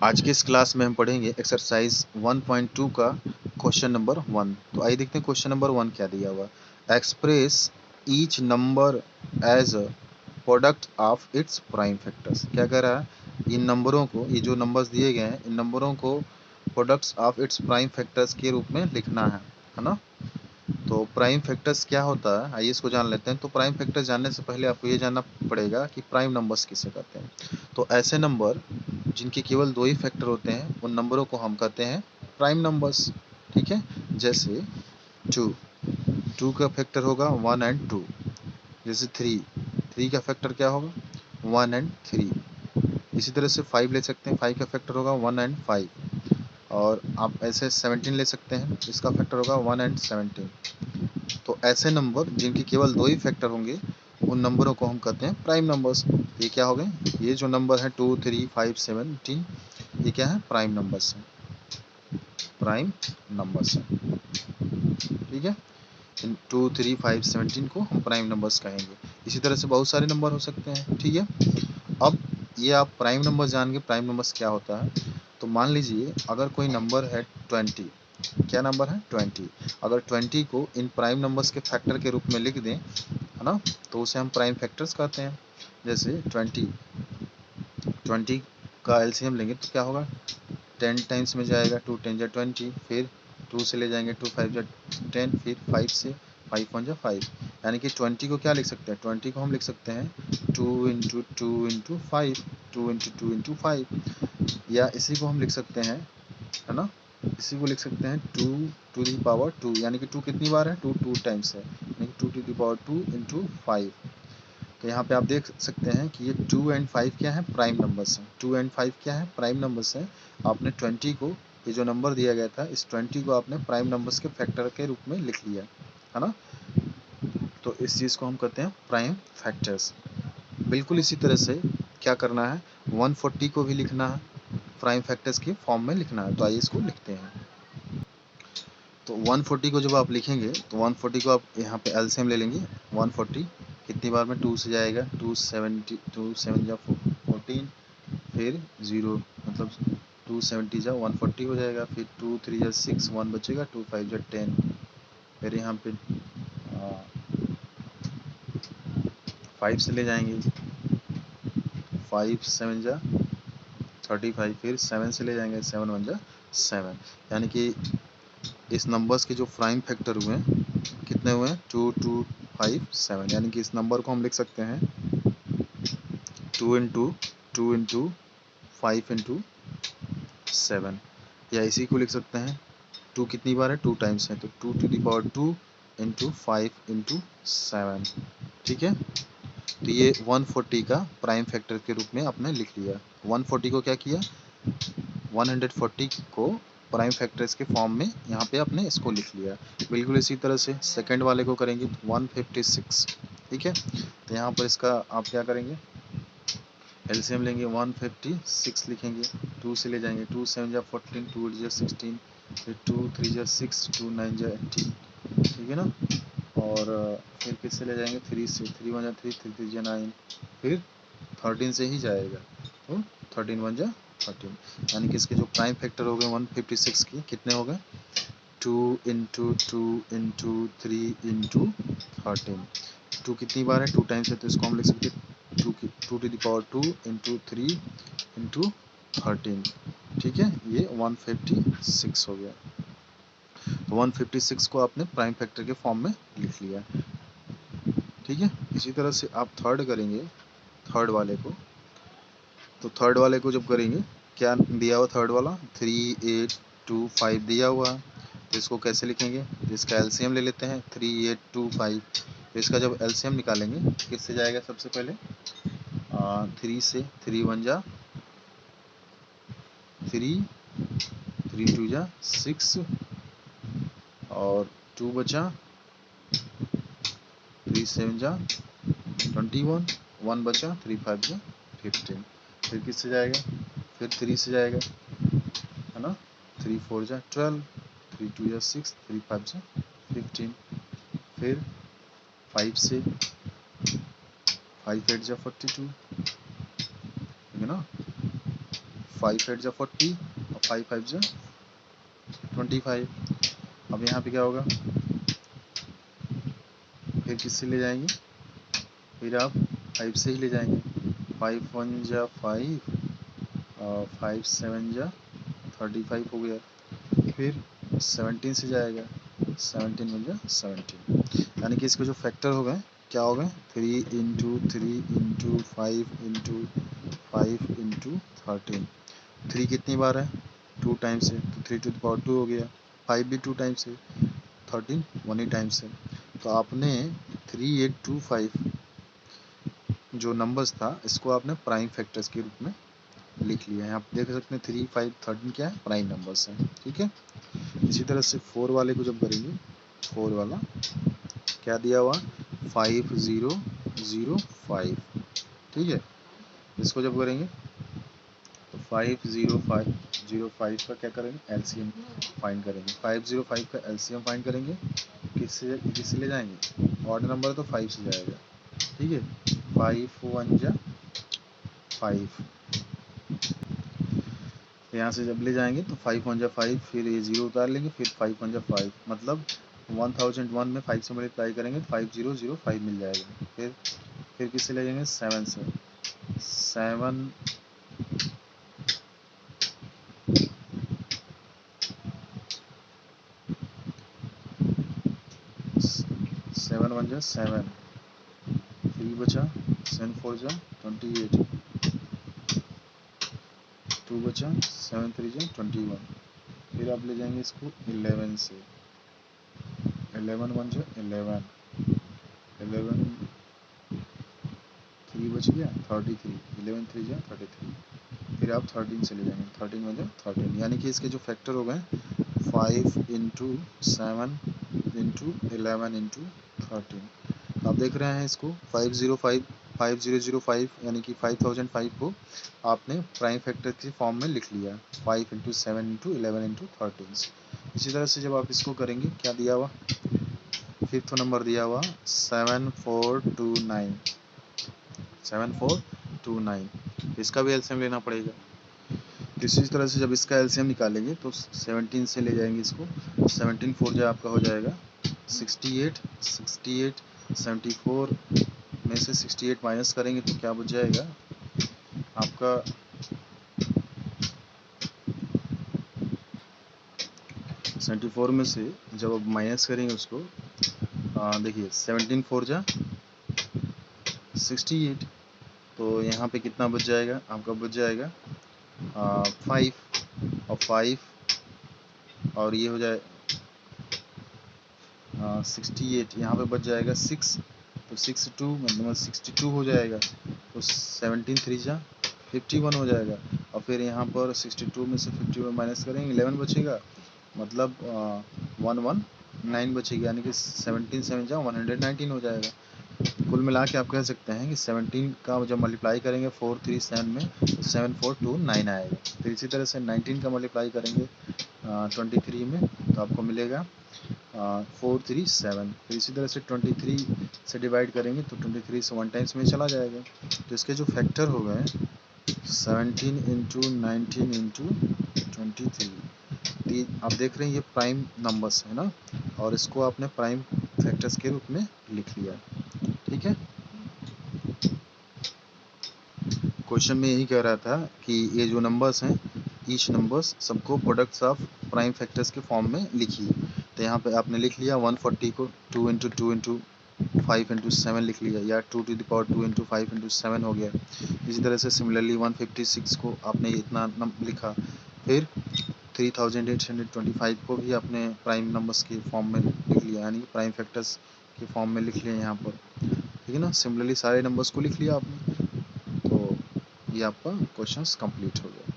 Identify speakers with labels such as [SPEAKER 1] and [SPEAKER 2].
[SPEAKER 1] आज के इस क्लास में हम पढ़ेंगे एक्सरसाइज 1.2 का क्वेश्चन नंबर 1। तो आइए देखते हैं क्वेश्चन नंबर 1 क्या दिया हुआ। Express each number as a product of its prime factors. क्या कह रहा है, इन नंबरों को, ये जो नंबर्स दिए गए हैं, इन नंबरों को products of its prime factors के रूप में लिखना है ना। तो प्राइम फैक्टर्स क्या होता है, आइए इसको जान लेते हैं। तो प्राइम फैक्टर्स जानने से पहले आपको ये जानना पड़ेगा कि प्राइम नंबर्स किसे कहते हैं। तो ऐसे नंबर जिनके केवल दो ही फैक्टर होते हैं, उन नंबरों को हम कहते हैं प्राइम नंबर्स। ठीक है, जैसे 2 का फैक्टर होगा 1 एंड 2। जैसे 3 का फैक्टर क्या होगा 1 एंड 3। इसी तरह से 5 ले सकते हैं, 5 का फैक्टर होगा 1 एंड 5। और आप ऐसे 17 ले सकते हैं, इसका फैक्टर होगा 1 एंड 17। तो ऐसे नंबर जिनके केवल दो ही फैक्टर होंगे, उन नंबरों को हम कहते हैं प्राइम नंबर्स। ये क्या हो गए, ये जो नंबर है 2, 3, 5, 17, ये क्या है, प्राइम नंबर्स हैं, प्राइम नंबर्स हैं। ठीक है, इन 2, 3, 5, 17 को हम प्राइम नंबर्स कहेंगे। इसी तरह से बहुत सारे नंबर हो सकते हैं। ठीक है, अब ये आप प्राइम नंबर जान गए, प्राइम नंबर्स क्या होता है। तो मान लीजिए अगर कोई नंबर है 20, क्या नंबर है 20, अगर 20 को इन प्राइम नंबर्स के फैक्टर के रूप में लिख दें, है ना, तो उसे हम प्राइम फैक्टर्स कहते हैं। जैसे 20 का एलसीएम लेंगे तो क्या होगा, 10 टाइम्स में जाएगा, 2 10 जा 20, फिर 2 से ले जाएंगे 2 5 जा 10, फिर 5 से 5 1 जा 5। यानी कि 20 को क्या लिख सकते हैं, 20 को हम लिख सकते हैं 2 इंटू 2 इंटू 5, 2 इंटू 2 इंटू 5। या इसी को हम लिख सकते हैं, है ना, इसी को लिख सकते हैं 2 टू दी पावर 2। यानी कि 2 कितनी बार है, 2 2 टाइम्स है, यानी कि 2 टू दी पावर 2 इंटू 5। तो यहाँ पे आप देख सकते हैं कि ये 2 एंड 5 क्या है, प्राइम नंबर्स हैं। 2 एंड 5 क्या है, प्राइम नंबर्स हैं। आपने 20 को, ये जो नंबर दिया गया था, इस 20 को आपने प्राइम नंबर्स के फैक्टर के रूप में लिख लिया, है ना। तो इस चीज़ को हम कहते हैं प्राइम फैक्टर्स। बिल्कुल इसी तरह से क्या करना है, 140 को भी लिखना है, प्राइम फैक्टर्स की फॉर्म में लिखना है। तो आइए इसको लिखते हैं। तो 140 को जब आप लिखेंगे तो 140 को आप यहाँ पे एलसीएम ले लेंगे। 140 कितनी बार में 2 से जाएगा, 270, 2 7 जा 14, फिर 0, मतलब 270 जा 140 हो जाएगा, फिर 2 3 जा 6, 1 बचेगा, 2 5 जा 10, फिर यहाँ पे 5 से ले जाएंगे, 5 7 जा 35, फिर 7 से ले जाएंगे, 7 1 जा 7। यानी कि इस नंबर्स के जो प्राइम फैक्टर हुए हैं कितने हुए हैं, 2 2 5 7। यानी कि इस नंबर को हम लिख सकते हैं 2 इंटू 2 इंटू 5 इंटू 7। या इसी को लिख सकते हैं 2 कितनी बार है, 2 टाइम्स है, तो 2 to the power 2 into 5 into 7। ठीक है, तो ये 140 का प्राइम फैक्टर के रूप में आपने लिख लिया। 140 को क्या किया, 140 को प्राइम फैक्टर्स के फॉर्म में यहाँ पे आपने इसको लिख लिया। बिल्कुल इसी तरह से सेकंड वाले को करेंगे, 156। ठीक है, तो यहाँ पर इसका आप क्या करेंगे, एलसीएम लेंगे, 156 लिखेंगे, 2 से ले जाएंगे, 2 7 जा 14, 2 8 जा 16, फिर 2 3 जा 6, 2 9 जा 18। ठीक है ना, और फिर किससे ले जाएंगे, 3 से, 3 1 जा 3, 3 3 जा 9, फिर 13 से ही जाएगा, तो 13 1 जा 13। यानी कि इसके जो प्राइम फैक्टर हो गए 156 की, कितने हो गए, 2 इंटू 2 इंटू 3 इंटू 13। 2 कितनी बार है, 2 टाइम्स है, तो इसको हम लिख सकते हैं 2 to the power 2 into 3 into 13। ठीक है, ये 156 हो गया। तो 156 को आपने प्राइम फैक्टर के फॉर्म में लिख लिया। ठीक है, इसी तरह से आप थर्ड करेंगे, थर्ड वाले को। तो थर्ड वाले को जब करेंगे, क्या दिया हुआ थर्ड वाला, 3 8 2 5 दिया हुआ। तो इसको कैसे लिखेंगे, तो इसका एलसीएम ले लेते हैं, 3 8 2 5। तो इसका जब एलसीएम निकालेंगे किससे जाएगा, सबसे पहले 3 से, 3 1 जा 3, 3 2 जा 6, और 2 बचा, 3 7 जा 21, 1 बचा, 3 5 जा 15। फिर किससे जाएगा, फिर 3 से जाएगा, है ना, 3 4 जा 12, 3 2 जा 6, 3 5 जा 15। फिर 5 से, 5 8 जा 42, ठीक है ना, 5 8 जा 40 और 5 5 जा 25। अब यहाँ पे क्या होगा, फिर किससे ले जाएंगे, फिर आप 5 से ही ले जाएंगे। 5 1 जा 5 और 5 7 जा 35 हो गया। फिर 17 से जाएगा, 17 1 जा 17, यानी कि इसके जो फैक्टर हो गए क्या हो गए, 3 इंटू 3 इंटू 5 इंटू 5 इंटू 13। 3 कितनी बार है, 2 टाइम्स है, तो 3 टू द पावर 2 हो गया। 5 भी 2 टाइम्स है, 13 1 ही टाइम्स है। तो आपने 3825 जो नंबर्स था इसको आपने प्राइम फैक्टर्स के रूप में लिख लिया है। आप देख सकते हैं 3 5 13 क्या है, प्राइम नंबर्स हैं। ठीक है, इसी तरह से 4 वाले को जब करेंगे, 4 वाला क्या दिया हुआ, 5 0 0 5। ठीक है, इसको जब करेंगे तो 5 0 5 0 5 का क्या करेंगे, एलसीएम फाइंड करेंगे। 5 0 5 का एलसीएम फाइंड करेंगे, किससे ले जाएंगे, ऑड नंबर तो 5 से जाएगा। ठीक है, 5 1 जा 5, यहाँ से जब ले जाएंगे तो 5 1 जा 5, फिर ये 0 उतार लेंगे, फिर 5 1 जा 5, मतलब 1001 में 5 से मल्टीप्लाई करेंगे तो 5005 मिल जाएगा। फिर किससे ले जाएंगे, 7 से। 7 7 1 जा 7, 3 बचा, 7 4 जा 28, 2 बचा, 7 3 जा 21। फिर आप ले जाएंगे इसको 11 से, 11 1 जा 11, 11 3 बच गया 33, 11 3 जा 33। फिर आप 13 से ले जाएंगे, 13 1 जा 13, यानी कि इसके जो फैक्टर हो गए 5 इंटू 7 इंटू 11 इंटू 13। आप देख रहे हैं इसको 5005 यानी कि 5005 को आपने प्राइम फैक्टर के फॉर्म में लिख लिया, 5 इंटू 7 इंटू 11 इंटू 13। इसी तरह से जब आप इसको करेंगे, क्या दिया हुआ, फिफ्थ नंबर दिया हुआ 7429, 7429, इसका भी एलसीएम लेना पड़ेगा। इसी तरह से जब इसका एलसीएम निकालेंगे तो 17 से ले जाएंगे इसको, 17 4 जो आपका हो जाएगा 68, 68 74 में से 68 माइनस करेंगे तो क्या बच जाएगा आपका, 74 में से जब आप माइनस करेंगे उसको, देखिए 17 4 जा 68, तो यहाँ पे कितना बच जाएगा आपका, बच जाएगा 5 और 5 और ये हो जाए 68, यहाँ पे बच जाएगा 6, तो 6 2 मतलब 62 हो जाएगा, तो 17 3 जा 51 हो जाएगा। और फिर यहाँ पर 62 में से 51 माइनस करेंगे, 11 बचेगा, मतलब 119 बचेगी, यानी कि 17 7 जा 119 हो जाएगा। कुल मिला के आप कह सकते हैं कि 17 का जब मल्टीप्लाई करेंगे 437 में तो 7429 आएगा। फिर इसी तरह से 19 का मल्टीप्लाई करेंगे 23 में तो आपको मिलेगा 437। फिर इसी तरह से 23 से डिवाइड करेंगे तो 23 से 1 टाइम्स में चला जाएगा। तो इसके जो फैक्टर हो गए 17 इंटू 19 इंटू 23, आप देख रहे हैं ये प्राइम नंबर्स है ना, और इसको आपने प्राइम फैक्टर्स के रूप में लिख लिया। ठीक है, क्वेश्चन में यही कह रहा था कि ये जो नंबर्स हैं ईच नंबर्स सबको प्रोडक्ट्स ऑफ प्राइम फैक्टर्स के फॉर्म में लिखिए। तो यहाँ पे आपने लिख लिया 140 को 2 इंटू 2 इंटू 5 इंटू 7 लिख लिया, या 2 to the power 2 into 5 into 7 हो गया। इसी तरह से सिमिलरली 156 को आपने इतना लिखा। फिर 3825 को भी आपने प्राइम नंबर्स के फॉर्म में लिख लिया, यानी प्राइम फैक्टर्स के फॉर्म में लिख लिया यहाँ पर। ठीक है ना, सिमिलरली सारे नंबर्स को लिख लिया आपने, तो ये आपका क्वेश्चंस कंप्लीट हो गया।